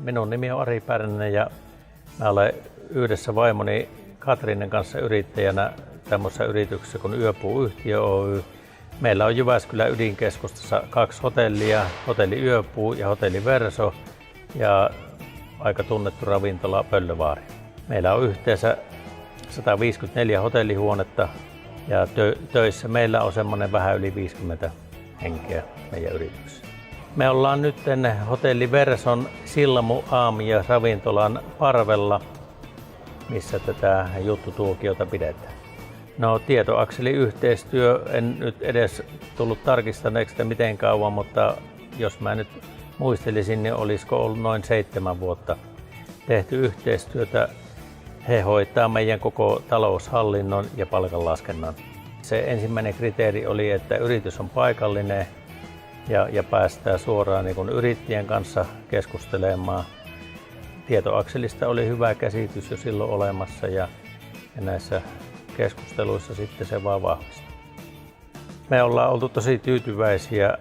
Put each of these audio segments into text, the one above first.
Minun nimi on Ari Pärnänen ja mä olen yhdessä vaimoni Katriinen kanssa yrittäjänä tämmöisessä yrityksessä kuin Yöpuu Yhtiö Oy. Meillä on Jyväskylän ydinkeskustassa 2 hotellia, hotelli Yöpuu ja hotelli Verso ja aika tunnettu ravintola Pöllövaari. Meillä on yhteensä 154 hotellihuonetta ja töissä meillä on semmoinen vähän yli 50 henkeä meidän yrityksessä. Me ollaan nyt hotelli Verson Sillamu Aami- ja ravintolan parvella, missä tätä juttutuokiota pidetään. No, tietoakselin yhteistyö, en nyt edes tullut tarkistaneeksi sitä miten kauan, mutta jos mä nyt muistelisin, niin olisiko ollut noin 7 vuotta tehty yhteistyötä. He hoitaa meidän koko taloushallinnon ja palkanlaskennan. Se ensimmäinen kriteeri oli, että yritys on paikallinen ja päästään suoraan niin kuin yrittäjän kanssa keskustelemaan. Tietoakselista oli hyvä käsitys jo silloin olemassa ja näissä keskusteluissa sitten se vaan vahvistui. Me ollaan oltu tosi tyytyväisiä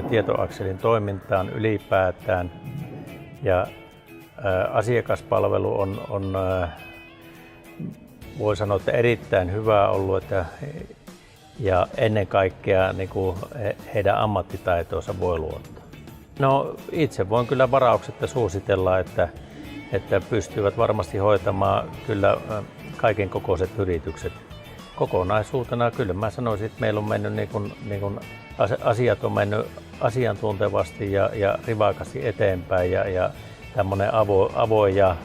Tietoakselin toimintaan ylipäätään ja asiakaspalvelu on voi sanoa, että erittäin hyvää ollut ja ennen kaikkea niin kuin heidän ammattitaitoonsa voi luottaa. No, itse voin kyllä varauksetta suositella, että pystyvät varmasti hoitamaan kyllä kaiken kokoiset yritykset kokonaisuutena. Kyllä mä sanoisin, että meillä on mennyt niin kuin asiat on mennyt asiantuntevasti ja rivakasti eteenpäin ja tämmöinen avoin ja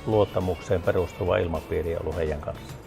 luottamukseen perustuva ilmapiiri on ollut heidän kanssaan.